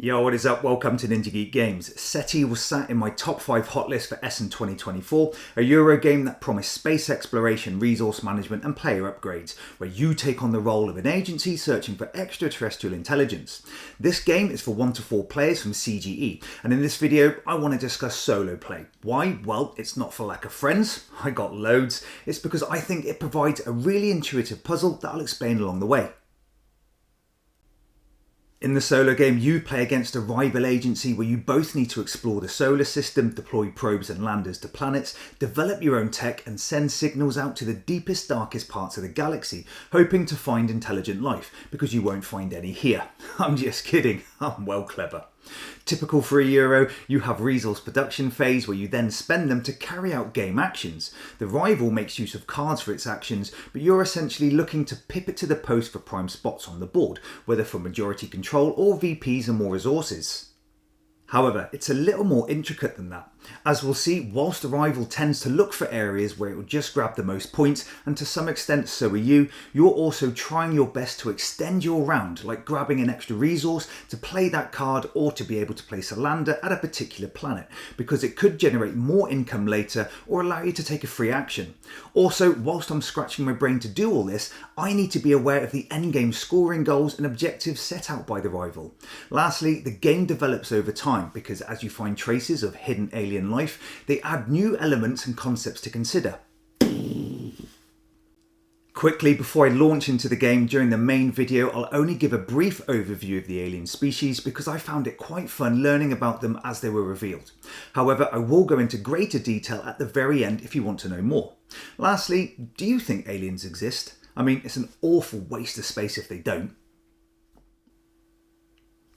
Yo, what is up? Welcome to Ninja Geek Games. SETI was sat in my top 5 hot list for Essen 2024, a Euro game that promised space exploration, resource management and player upgrades, where you take on the role of an agency searching for extraterrestrial intelligence. This game is for 1 to 4 players from CGE, and in this video I want to discuss solo play. Why? Well, it's not for lack of friends, I got loads, it's because I think it provides a really intuitive puzzle that I'll explain along the way. In the solo game, you play against a rival agency where you both need to explore the solar system, deploy probes and landers to planets, develop your own tech and send signals out to the deepest, darkest parts of the galaxy, hoping to find intelligent life, because you won't find any here. I'm just kidding, I'm well clever. Typical for a Euro, you have resource production phase where you then spend them to carry out game actions. The rival makes use of cards for its actions, but you're essentially looking to pip it to the post for prime spots on the board, whether for majority control or VPs and more resources. However, it's a little more intricate than that. As we'll see, whilst the rival tends to look for areas where it will just grab the most points, and to some extent so are you, you're also trying your best to extend your round, like grabbing an extra resource to play that card or to be able to place a lander at a particular planet, because it could generate more income later or allow you to take a free action. Also, whilst I'm scratching my brain to do all this, I need to be aware of the endgame scoring goals and objectives set out by the rival. Lastly, the game develops over time, because as you find traces of hidden alien life, they add new elements and concepts to consider. Quickly, before I launch into the game, during the main video I'll only give a brief overview of the alien species because I found it quite fun learning about them as they were revealed. However, I will go into greater detail at the very end if you want to know more. Lastly, do you think aliens exist? I mean, it's an awful waste of space if they don't.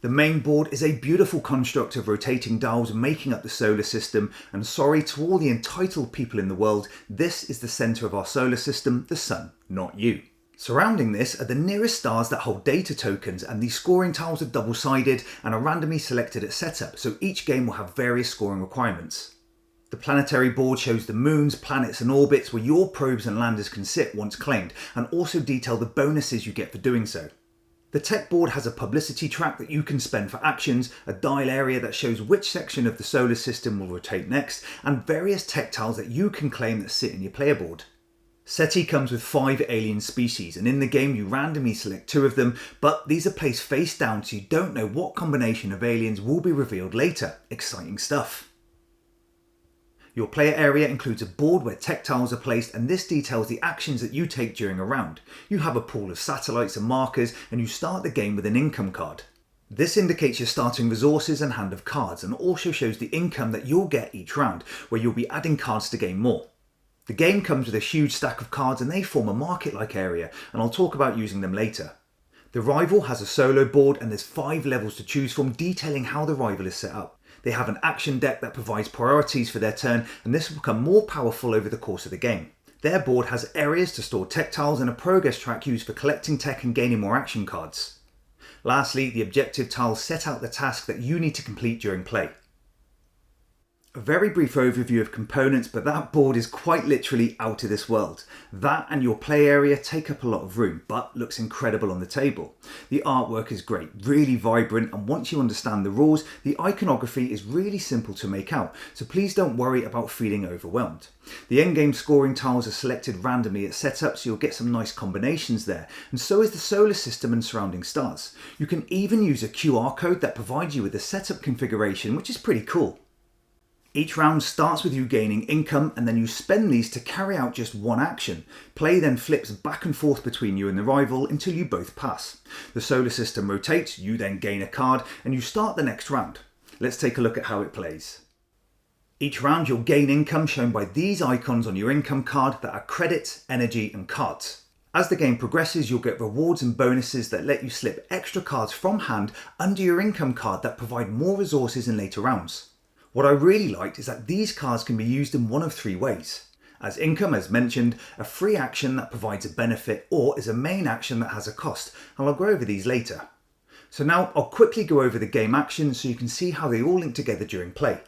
The main board is a beautiful construct of rotating dials making up the solar system, and sorry to all the entitled people in the world, this is the centre of our solar system, the Sun, not you. Surrounding this are the nearest stars that hold data tokens, and these scoring tiles are double-sided and are randomly selected at setup, so each game will have various scoring requirements. The planetary board shows the moons, planets and orbits where your probes and landers can sit once claimed, and also detail the bonuses you get for doing so. The tech board has a publicity track that you can spend for actions, a dial area that shows which section of the solar system will rotate next, and various tech tiles that you can claim that sit in your player board. SETI comes with 5 alien species, and in the game you randomly select 2 of them, but these are placed face down so you don't know what combination of aliens will be revealed later. Exciting stuff. Your player area includes a board where tech tiles are placed, and this details the actions that you take during a round. You have a pool of satellites and markers, and you start the game with an income card. This indicates your starting resources and hand of cards, and also shows the income that you'll get each round, where you'll be adding cards to gain more. The game comes with a huge stack of cards and they form a market-like area, and I'll talk about using them later. The rival has a solo board and there's 5 levels to choose from detailing how the rival is set up. They have an action deck that provides priorities for their turn, and this will become more powerful over the course of the game. Their board has areas to store tech tiles and a progress track used for collecting tech and gaining more action cards. Lastly, the objective tiles set out the task that you need to complete during play. A very brief overview of components, but that board is quite literally out of this world. That and your play area take up a lot of room, but looks incredible on the table. The artwork is great, really vibrant, and once you understand the rules, the iconography is really simple to make out, so please don't worry about feeling overwhelmed. The endgame scoring tiles are selected randomly at setup, so you'll get some nice combinations there, and so is the solar system and surrounding stars. You can even use a QR code that provides you with a setup configuration, which is pretty cool. Each round starts with you gaining income, and then you spend these to carry out just one action. Play then flips back and forth between you and the rival until you both pass. The solar system rotates, you then gain a card, and you start the next round. Let's take a look at how it plays. Each round you'll gain income shown by these icons on your income card that are credits, energy and cards. As the game progresses, you'll get rewards and bonuses that let you slip extra cards from hand under your income card that provide more resources in later rounds. What I really liked is that these cards can be used in one of 3 ways. As income, as mentioned, a free action that provides a benefit, or as a main action that has a cost, and I'll go over these later. So now I'll quickly go over the game actions so you can see how they all link together during play.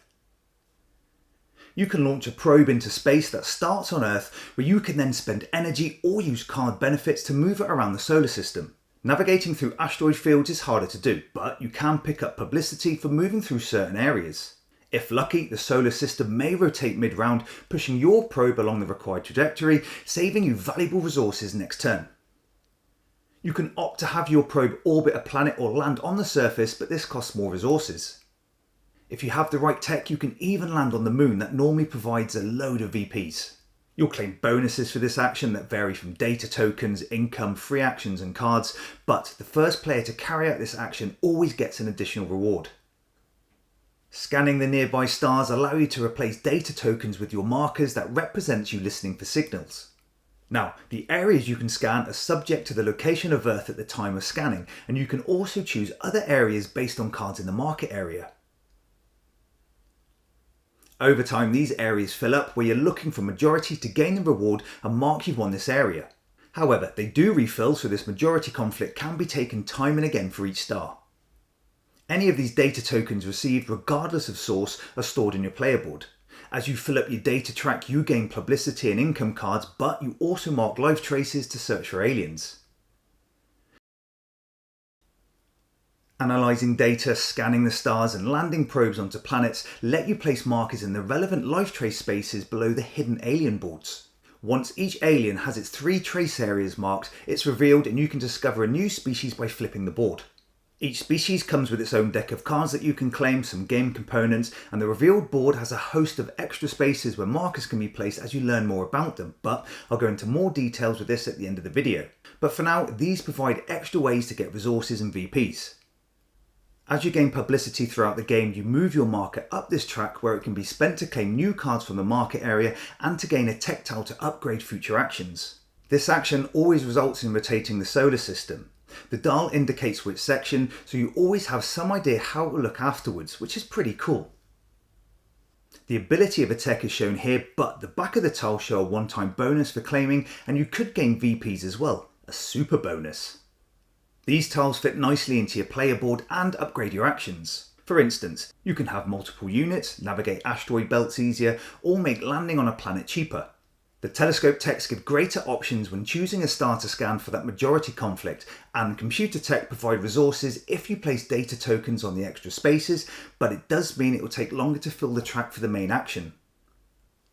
You can launch a probe into space that starts on Earth, where you can then spend energy or use card benefits to move it around the solar system. Navigating through asteroid fields is harder to do, but you can pick up publicity for moving through certain areas. If lucky, the solar system may rotate mid-round, pushing your probe along the required trajectory, saving you valuable resources next turn. You can opt to have your probe orbit a planet or land on the surface, but this costs more resources. If you have the right tech, you can even land on the moon that normally provides a load of VPs. You'll claim bonuses for this action that vary from data tokens, income, free actions and cards, but the first player to carry out this action always gets an additional reward. Scanning the nearby stars allow you to replace data tokens with your markers that represent you listening for signals. Now, the areas you can scan are subject to the location of Earth at the time of scanning, and you can also choose other areas based on cards in the market area. Over time, these areas fill up where you're looking for majority to gain the reward and mark you've won this area. However, they do refill, so this majority conflict can be taken time and again for each star. Any of these data tokens received, regardless of source, are stored in your player board. As you fill up your data track, you gain publicity and income cards, but you also mark life traces to search for aliens. Analysing data, scanning the stars and landing probes onto planets let you place markers in the relevant life trace spaces below the hidden alien boards. Once each alien has its 3 trace areas marked, it's revealed and you can discover a new species by flipping the board. Each species comes with its own deck of cards that you can claim, some game components, and the revealed board has a host of extra spaces where markers can be placed as you learn more about them, but I'll go into more details with this at the end of the video. But for now, these provide extra ways to get resources and VPs. As you gain publicity throughout the game, you move your marker up this track where it can be spent to claim new cards from the market area and to gain a tech tile to upgrade future actions. This action always results in rotating the solar system. The dial indicates which section, so you always have some idea how it will look afterwards, which is pretty cool. The ability of a tech is shown here, but the back of the tile show a one-time bonus for claiming, and you could gain VPs as well, a super bonus. These tiles fit nicely into your player board and upgrade your actions. For instance, you can have multiple units, navigate asteroid belts easier, or make landing on a planet cheaper. The telescope techs give greater options when choosing a star to scan for that majority conflict, and computer tech provide resources if you place data tokens on the extra spaces, but it does mean it will take longer to fill the track for the main action.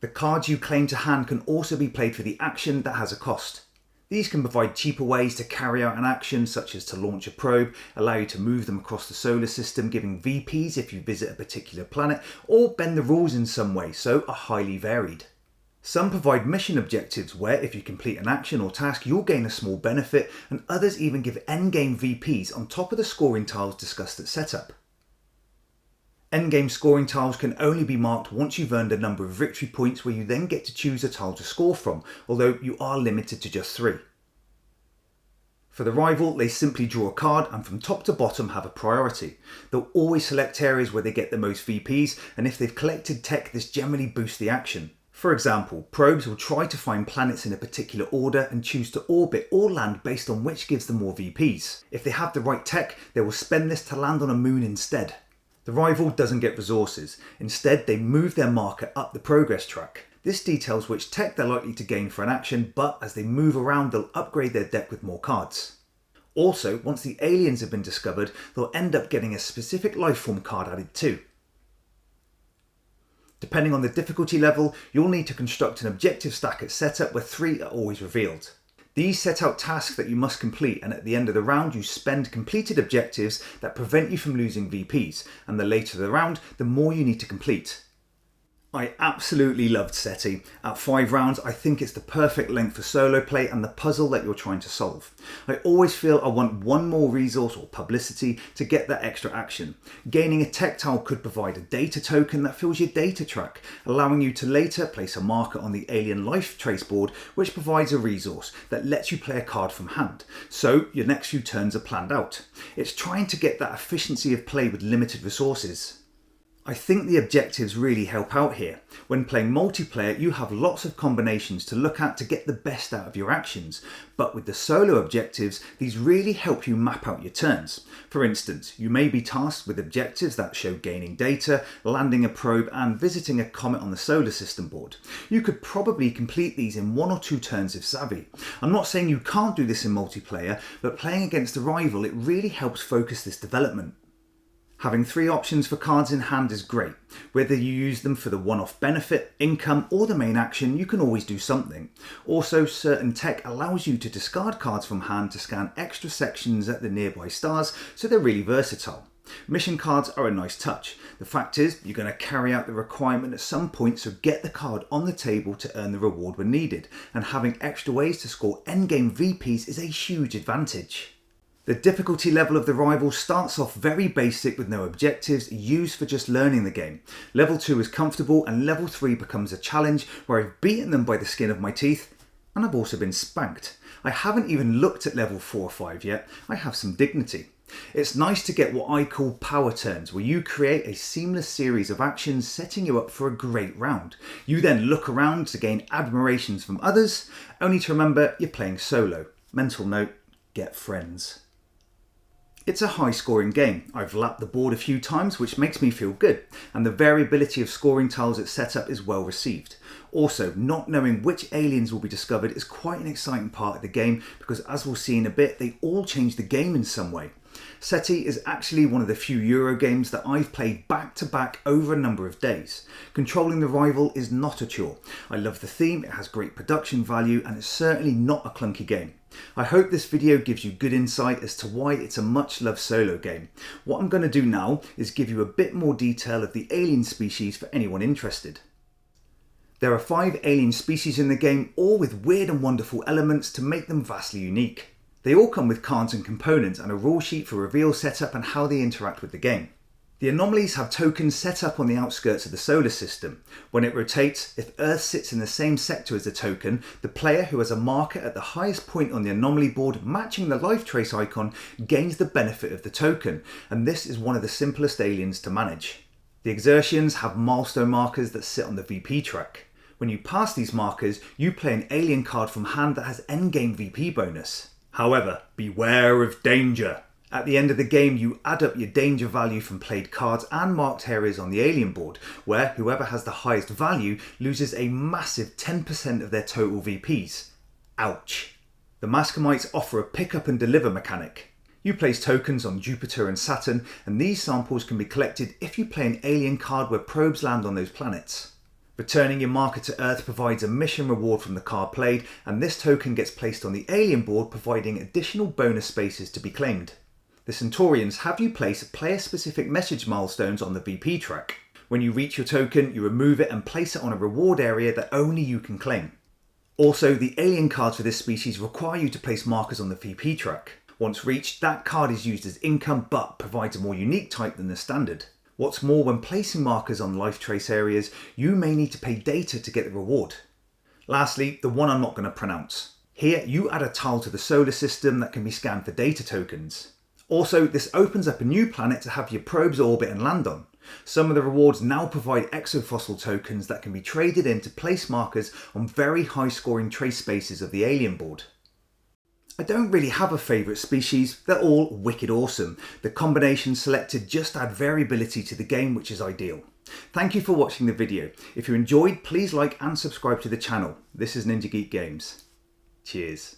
The cards you claim to hand can also be played for the action that has a cost. These can provide cheaper ways to carry out an action, such as to launch a probe, allow you to move them across the solar system, giving VPs if you visit a particular planet, or bend the rules in some way, so are highly varied. Some provide mission objectives where if you complete an action or task you'll gain a small benefit, and others even give endgame VPs on top of the scoring tiles discussed at setup. Endgame scoring tiles can only be marked once you've earned a number of victory points, where you then get to choose a tile to score from, although you are limited to just 3. For the rival, they simply draw a card and from top to bottom have a priority. They'll always select areas where they get the most VPs, and if they've collected tech, this generally boosts the action. For example, probes will try to find planets in a particular order and choose to orbit or land based on which gives them more VPs. If they have the right tech, they will spend this to land on a moon instead. The rival doesn't get resources. Instead, they move their marker up the progress track. This details which tech they're likely to gain for an action, but as they move around, they'll upgrade their deck with more cards. Also, once the aliens have been discovered, they'll end up getting a specific lifeform card added too. Depending on the difficulty level, you'll need to construct an objective stack at setup where 3 are always revealed. These set out tasks that you must complete, and at the end of the round you spend completed objectives that prevent you from losing VPs, and the later the round, the more you need to complete. I absolutely loved SETI. At 5 rounds, I think it's the perfect length for solo play and the puzzle that you're trying to solve. I always feel I want one more resource or publicity to get that extra action. Gaining a tech tile could provide a data token that fills your data track, allowing you to later place a marker on the alien life trace board, which provides a resource that lets you play a card from hand, so your next few turns are planned out. It's trying to get that efficiency of play with limited resources. I think the objectives really help out here. When playing multiplayer, you have lots of combinations to look at to get the best out of your actions. But with the solo objectives, these really help you map out your turns. For instance, you may be tasked with objectives that show gaining data, landing a probe, and visiting a comet on the solar system board. You could probably complete these in 1 or 2 turns if savvy. I'm not saying you can't do this in multiplayer, but playing against a rival, it really helps focus this development. Having 3 options for cards in hand is great. Whether you use them for the one-off benefit, income, or the main action, you can always do something. Also, certain tech allows you to discard cards from hand to scan extra sections at the nearby stars, so they're really versatile. Mission cards are a nice touch. The fact is, you're going to carry out the requirement at some point, so get the card on the table to earn the reward when needed, and having extra ways to score endgame VPs is a huge advantage. The difficulty level of the rival starts off very basic with no objectives, used for just learning the game. Level 2 is comfortable and level 3 becomes a challenge where I've beaten them by the skin of my teeth, and I've also been spanked. I haven't even looked at level 4 or 5 yet. I have some dignity. It's nice to get what I call power turns, where you create a seamless series of actions setting you up for a great round. You then look around to gain admirations from others, only to remember you're playing solo. Mental note, get friends. It's a high scoring game. I've lapped the board a few times, which makes me feel good, and the variability of scoring tiles it's set up is well received. Also, not knowing which aliens will be discovered is quite an exciting part of the game, because as we'll see in a bit, they all change the game in some way. SETI is actually one of the few Euro games that I've played back to back over a number of days. Controlling the rival is not a chore. I love the theme, it has great production value, and it's certainly not a clunky game. I hope this video gives you good insight as to why it's a much loved solo game. What I'm going to do now is give you a bit more detail of the alien species for anyone interested. There are 5 alien species in the game, all with weird and wonderful elements to make them vastly unique. They all come with cards and components and a rule sheet for reveal setup and how they interact with the game. The anomalies have tokens set up on the outskirts of the solar system. When it rotates, if Earth sits in the same sector as the token, the player who has a marker at the highest point on the anomaly board matching the life trace icon gains the benefit of the token, and this is one of the simplest aliens to manage. The exertions have milestone markers that sit on the VP track. When you pass these markers, you play an alien card from hand that has endgame VP bonus. However, beware of danger. At the end of the game, you add up your danger value from played cards and marked areas on the alien board, where whoever has the highest value loses a massive 10% of their total VPs. Ouch. The Mascomites offer a pick up and deliver mechanic. You place tokens on Jupiter and Saturn, and these samples can be collected if you play an alien card where probes land on those planets. Returning your marker to Earth provides a mission reward from the card played, and this token gets placed on the alien board, providing additional bonus spaces to be claimed. The Centaurians have you place player-specific message milestones on the VP track. When you reach your token, you remove it and place it on a reward area that only you can claim. Also, the alien cards for this species require you to place markers on the VP track. Once reached, that card is used as income but provides a more unique type than the standard. What's more, when placing markers on life trace areas, you may need to pay data to get the reward. Lastly, the one I'm not going to pronounce. Here, you add a tile to the solar system that can be scanned for data tokens. Also, this opens up a new planet to have your probes orbit and land on. Some of the rewards now provide exofossil tokens that can be traded in to place markers on very high scoring trace spaces of the alien board. I don't really have a favourite species, they're all wicked awesome. The combinations selected just add variability to the game, which is ideal. Thank you for watching the video. If you enjoyed, please like and subscribe to the channel. This is Ninja Geek Games. Cheers.